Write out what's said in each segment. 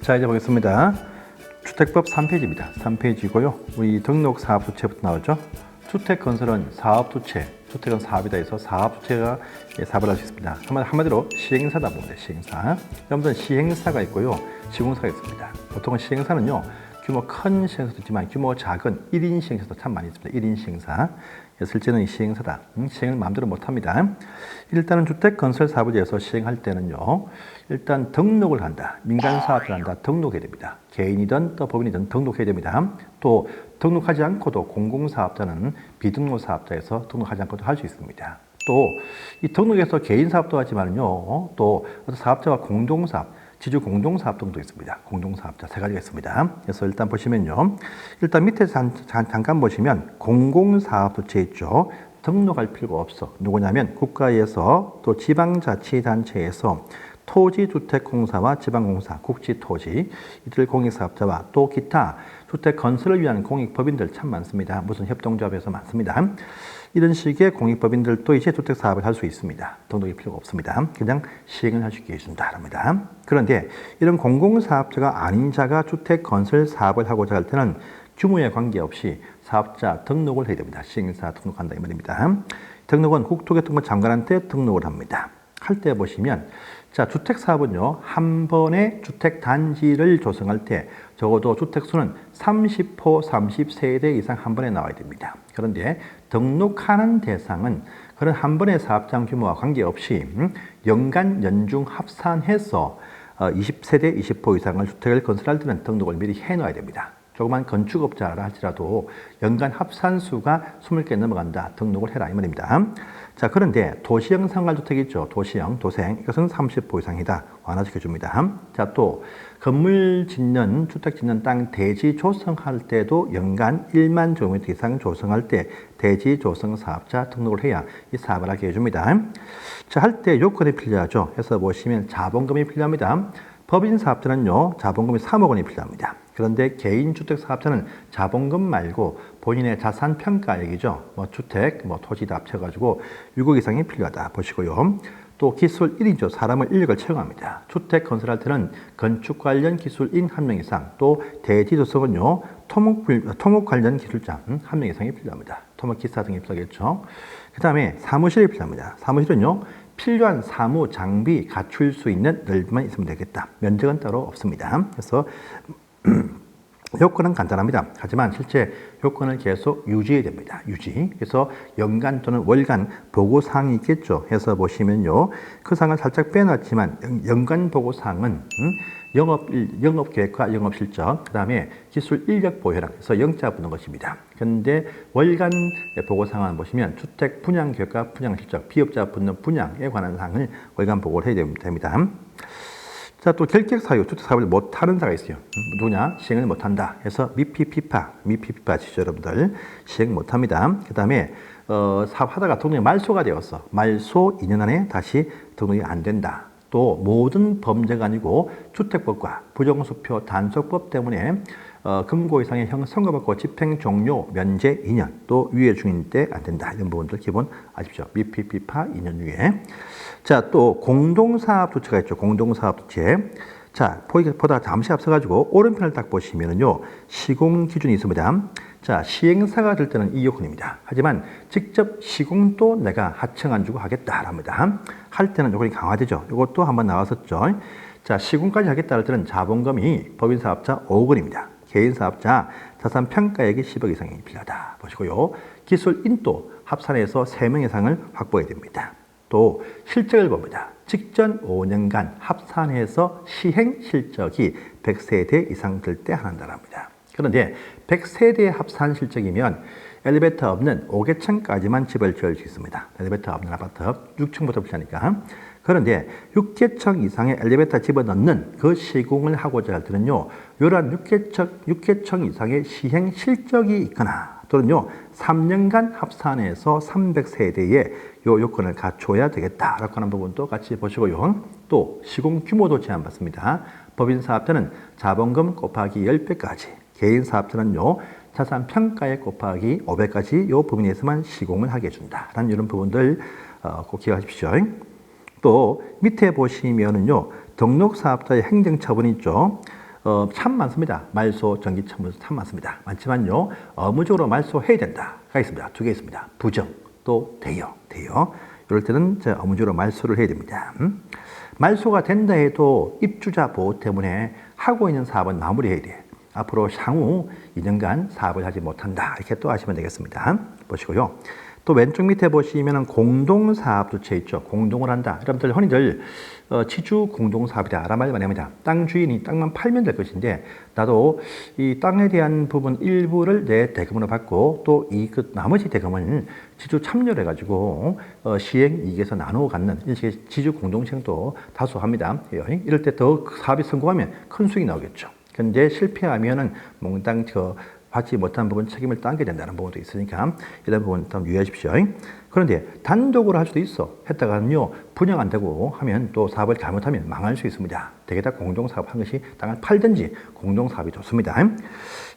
자, 이제 보겠습니다. 주택법 3페이지입니다. 3페이지고요. 우리 등록 사업주체부터 나오죠. 주택건설은 사업주체, 주택은 사업이다 해서 사업주체가 사업을 할 수 있습니다. 한마디로 시행사다 보면 돼요. 시행사. 여러분들 시행사가 있고요. 시공사가 있습니다. 보통은 시행사는요. 규모 큰 시행사도 있지만 규모 작은 1인 시행사도 참 많이 있습니다. 1인 시행사. 실제는 시행사다. 시행을 마음대로 못합니다. 일단은 주택건설 사업에서 시행할 때는요. 일단 등록을 한다. 민간사업을 한다. 등록해야 됩니다. 개인이든 또 법인이든 등록해야 됩니다. 또 등록하지 않고도 공공사업자는 비등록사업자에서 등록하지 않고도 할 수 있습니다. 또 이 등록에서 개인사업도 하지만요. 또 사업자와 공동사업, 지주 공동사업 등도 있습니다. 공동사업자 세 가지가 있습니다. 그래서 일단 보시면요. 일단 밑에 잠깐 보시면 공공사업주체 있죠. 등록할 필요가 없어. 누구냐면 국가에서 또 지방자치단체에서 토지주택공사와 지방공사, 국지토지, 이들 공익사업자와 또 기타 주택건설을 위한 공익법인들 참 많습니다. 무슨 협동조합에서 많습니다. 이런 식의 공익법인들도 이제 주택사업을 할 수 있습니다. 등록이 필요가 없습니다. 그냥 시행을 할 수 있게 해준다 합니다. 그런데 이런 공공사업자가 아닌 자가 주택건설 사업을 하고자 할 때는 규모에 관계없이 사업자 등록을 해야 됩니다. 시행사 등록한다 이 말입니다. 등록은 국토교통부 장관한테 등록을 합니다. 할 때 보시면 자, 주택사업은요, 한 번에 주택단지를 조성할 때 적어도 주택수는 30호, 30세대 이상 한 번에 나와야 됩니다. 그런데 등록하는 대상은 그런 한 번의 사업장 규모와 관계없이 연간 연중 합산해서 20세대, 20호 이상의 주택을 건설할 때는 등록을 미리 해놔야 됩니다. 조그만 건축업자라 할지라도 연간 합산수가 20개 넘어간다. 등록을 해라 이 말입니다. 자, 그런데 도시형 상가주택 있죠. 도시형, 도생. 이것은 30호 이상이다. 완화시켜줍니다. 자, 또 건물 짓는, 주택 짓는 땅 대지 조성할 때도 연간 1만 제곱미터 이상 조성할 때 대지 조성 사업자 등록을 해야 이 사업을 하게 해줍니다. 자, 할 때 요건이 필요하죠. 해서 보시면 자본금이 필요합니다. 법인 사업자는요, 자본금이 3억 원이 필요합니다. 그런데 개인 주택 사업자는 자본금 말고 본인의 자산 평가액이죠. 주택, 토지 다 합쳐가지고 6억 이상이 필요하다 보시고요. 또 기술 1인조, 사람을 인력을 채용합니다. 주택 건설할 때는 건축 관련 기술인 1명 이상, 또 대지 조성은요, 토목 관련 기술자 1명 이상이 필요합니다. 토목 기사 등이 필요하겠죠. 그 다음에 사무실이 필요합니다. 사무실은요, 필요한 사무 장비 갖출 수 있는 넓이만 있으면 되겠다. 면적은 따로 없습니다. 그래서 요건은 간단합니다. 하지만 실제 요건을 계속 유지해야 됩니다. 유지. 그래서 연간 또는 월간 보고사항이 있겠죠. 해서 보시면요. 그 사항을 살짝 빼놨지만 연간 보고사항은 영업계획과 영업실적, 그 다음에 기술 인력 보유랑 해서 영자 붙는 것입니다. 그런데 월간 보고사항을 보시면 주택 분양계획과 분양실적, 피업자 붙는 분양에 관한 사항을 월간 보고를 해야 됩니다. 자, 또 결격 사유, 주택사업을 못하는 자가 있어요. 누구냐? 시행을 못한다. 해서 미피피파 지죠, 여러분들. 시행 못합니다. 그 다음에 사업하다가 등록이 말소가 되었어. 말소 2년 안에 다시 등록이 안 된다. 또 모든 범죄가 아니고 주택법과 부정수표 단속법 때문에 금고 이상의 형 선고받고 집행 종료 면제 2년, 또 유예 중인 때 안 된다. 이런 부분들 기본 아십시오. 미피피파 2년 유예. 자, 또 공동사업주체가 있죠. 공동사업주체. 자, 보다 잠시 앞서가지고 오른편을 딱 보시면은요, 시공 기준이 있습니다. 자, 시행사가 될 때는 이 요건입니다. 하지만 직접 시공도 내가 하청 안 주고 하겠다 합니다. 할 때는 요건이 강화되죠. 이것도 한번 나왔었죠. 자, 시공까지 하겠다 할 때는 자본금이 법인사업자 5억 원입니다. 개인사업자 자산 평가액이 10억 이상이 필요하다 보시고요. 기술 인도 합산해서 3명 이상을 확보해야 됩니다. 또 실적을 봅니다. 직전 5년간 합산해서 시행 실적이 100세대 이상 될 때 한다랍니다. 그런데 100세대 합산 실적이면 엘리베이터 없는 5개층까지만 집을 지을 수 있습니다. 엘리베이터 없는 아파트 6층부터 필요하니까. 그런데 6개층 이상의 엘리베이터 집어넣는 그 시공을 하고자 할 때는요, 이러한 6개층 이상의 시행 실적이 있거나 또는요, 3년간 합산해서 300세대의 요 요건을 갖춰야 되겠다라고 하는 부분도 같이 보시고요. 또 시공 규모도 제한받습니다. 법인 사업자는 자본금 곱하기 10배까지, 개인 사업자는요, 자산 평가액 곱하기 5배까지 요 부분에서만 시공을 하게 해준다라는 이런 부분들 꼭 기억하십시오. 또 밑에 보시면은요, 등록사업자의 행정처분이 있죠. 참 많습니다. 말소, 전기, 첨부 참 많습니다. 많지만요, 의무적으로 말소해야 된다가 있습니다. 두 개 있습니다. 부정, 또 대여. 이럴 때는 의무적으로 말소를 해야 됩니다. 말소가 된다 해도 입주자 보호 때문에 하고 있는 사업은 마무리해야 돼. 앞으로 향후 2년간 사업을 하지 못한다. 이렇게 또 하시면 되겠습니다. 보시고요. 또 왼쪽 밑에 보시면 공동사업주체 있죠. 공동을 한다. 여러분들 흔히들 지주 공동사업이다 라는 말 많이 합니다. 땅 주인이 땅만 팔면 될 것인데 나도 이 땅에 대한 부분 일부를 내 대금으로 받고 또 이 나머지 대금은 지주 참여를 해가지고 시행 이익에서 나누어 갖는 이렇게 지주 공동시행도 다수 합니다. 이럴 때 더 사업이 성공하면 큰 수익이 나오겠죠. 근데 실패하면은 몽땅 받지 못한 부분 책임을 따게 된다는 부분도 있으니까 이런 부분 좀 유의하십시오. 그런데 단독으로 할 수도 있어. 했다가는요, 분양 안 되고 하면 또 사업을 잘못하면 망할 수 있습니다. 되게 다 공동사업 한 것이 땅을 팔든지 공동사업이 좋습니다.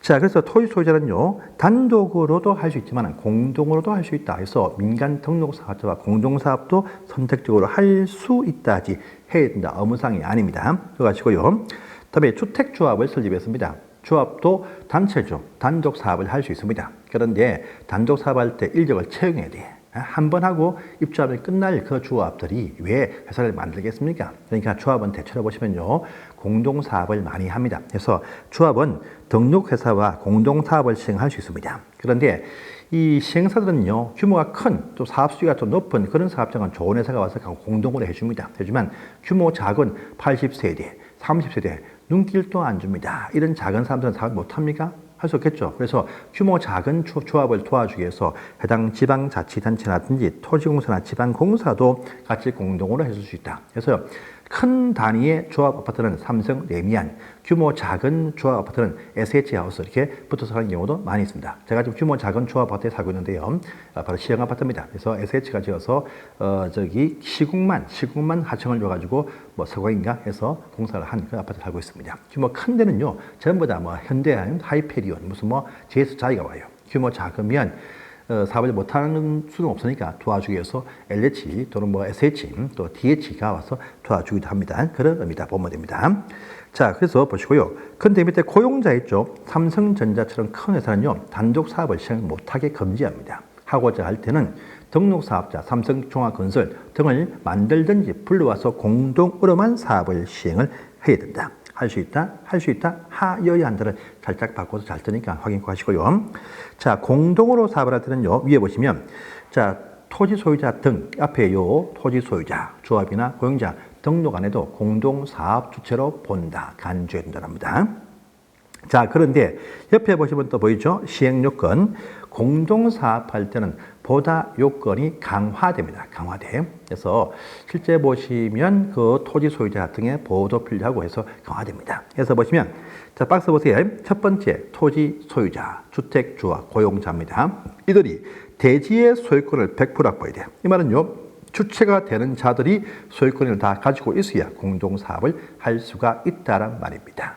자, 그래서 토지 소유자는요, 단독으로도 할 수 있지만 공동으로도 할 수 있다. 그래서 민간 등록사업자와 공동사업도 선택적으로 할 수 있다지 해야 된다. 의무사항이 아닙니다. 그거 가지고요. 다음에 주택조합을 설립했습니다. 조합도 단체죠. 단독 사업을 할 수 있습니다. 그런데 단독 사업할 때 인력을 채용해야 돼. 한 번 하고 입주하면 끝날 그 조합들이 왜 회사를 만들겠습니까? 그러니까 조합은 대체로 보시면요, 공동사업을 많이 합니다. 그래서 조합은 등록회사와 공동사업을 시행할 수 있습니다. 그런데 이 시행사들은요, 규모가 큰, 또 사업 수위가 좀 높은 그런 사업장은 좋은 회사가 와서 공동으로 해줍니다. 하지만 규모 작은 80세대, 30세대, 눈길도 안 줍니다. 이런 작은 사람들은 사업 못합니까? 할 수 없겠죠. 그래서 규모 작은 조합을 도와주기 위해서 해당 지방자치단체라든지 토지공사나 지방공사도 같이 공동으로 해줄 수 있다. 그래서 큰 단위의 조합 아파트는 삼성, 레미안, 규모 작은 조합 아파트는 SH하우스 이렇게 붙어서 가는 경우도 많이 있습니다. 제가 지금 규모 작은 조합 아파트에 살고 있는데요. 바로 시형 아파트입니다. 그래서 SH가 지어서 시공만 하청을 줘가지고 서광인가 해서 공사를 한 그 아파트에 살고 있습니다. 규모 큰 데는요, 전부 다 현대, 하이페리온, 무슨 JS 자이가 와요. 규모 작으면 사업을 못하는 수는 없으니까 도와주기 위해서 LH 또는 SH 또 DH가 와서 도와주기도 합니다. 그런 의미다 보면 됩니다. 자, 그래서 보시고요. 근데 밑에 고용자 있죠. 삼성전자처럼 큰 회사는요, 단독 사업을 시행 못하게 금지합니다. 하고자 할 때는 등록사업자, 삼성종합건설 등을 만들든지 불러와서 공동으로만 사업을 시행을 해야 된다. 할 수 있다, 하여야 한다를 살짝 바꿔서 잘 뜨니까 확인 꼭 하시고요. 자, 공동으로 사업을 할 때는요, 위에 보시면, 자, 토지 소유자 등, 앞에 토지 소유자, 조합이나 고용자 등록 안 해도 공동사업 주체로 본다. 간주해야 된답니다. 자, 그런데 옆에 보시면 또 보이죠? 시행요건. 공동사업할 때는 보다 요건이 강화됩니다. 강화돼. 그래서 실제 보시면 그 토지 소유자 등의 보호도 필요하고 해서 강화됩니다. 그래서 보시면, 자, 박스 보세요. 첫 번째, 토지 소유자, 주택주와 고용자입니다. 이들이 대지의 소유권을 100% 확보해야 돼요. 이 말은요, 주체가 되는 자들이 소유권을 다 가지고 있어야 공동사업을 할 수가 있다란 말입니다.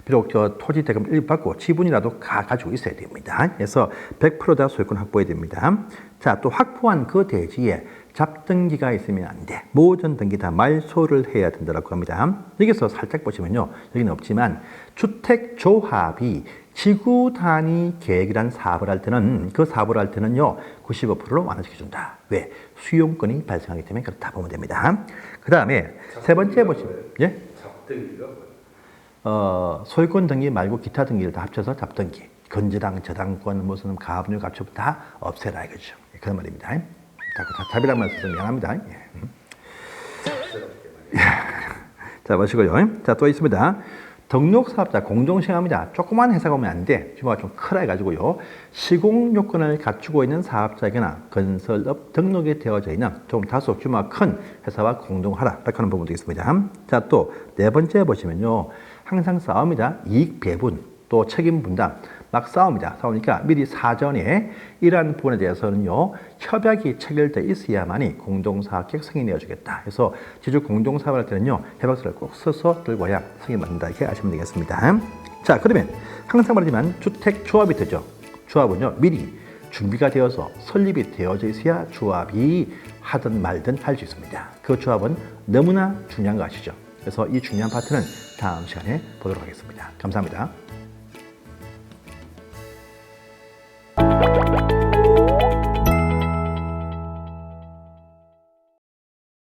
비록 토지 대금 일부 받고 지분이라도 가지고 있어야 됩니다. 그래서 100%다 소유권 확보해야 됩니다. 자, 또 확보한 그 대지에 잡등기가 있으면 안 돼. 모든 등기 다 말소를 해야 된다고 합니다. 여기서 살짝 보시면요, 여기는 없지만 주택조합이 지구 단위 계획이란 사업을 할 때는 그 사업을 할 때는요 95%로 완화시켜준다. 왜? 수용권이 발생하기 때문에 그렇다 보면 됩니다. 그 다음에 세 번째 보시면, 예? 잡등기가 뭐예요? 소유권 등기 말고 기타 등기를 다 합쳐서 잡등기. 건재당, 저당권, 무슨 가압류, 가축 다 없애라 이거죠. 그런 말입니다. 자꾸 잡이란 말 써서 미안합니다. 자, 보시고요. 자, 또 있습니다. 등록사업자 공동시행합니다. 조그만 회사가 오면 안 돼. 규모가 좀 크라 해가지고요. 시공 요건을 갖추고 있는 사업자이거나 건설업 등록이 되어져 있는 좀 다소 규모가 큰 회사와 공동하라. 이렇게 하는 부분도 있습니다. 자, 또 네 번째 보시면요. 항상 싸웁니다. 이익 배분, 또 책임 분담. 막 싸웁니다. 싸우니까 미리 사전에 이러한 부분에 대해서는요, 협약이 체결돼 있어야만이 공동사업계획 승인이 되어주겠다. 그래서 지주 공동사업을 할 때는요, 협약서를 꼭 써서 들고 와야 승인받는다. 이렇게 아시면 되겠습니다. 자, 그러면 항상 말하지만 주택조합이 되죠. 조합은요, 미리 준비가 되어서 설립이 되어져 있어야 조합이 하든 말든 할 수 있습니다. 그 조합은 너무나 중요한 거 아시죠? 그래서 이 중요한 파트는 다음 시간에 보도록 하겠습니다. 감사합니다.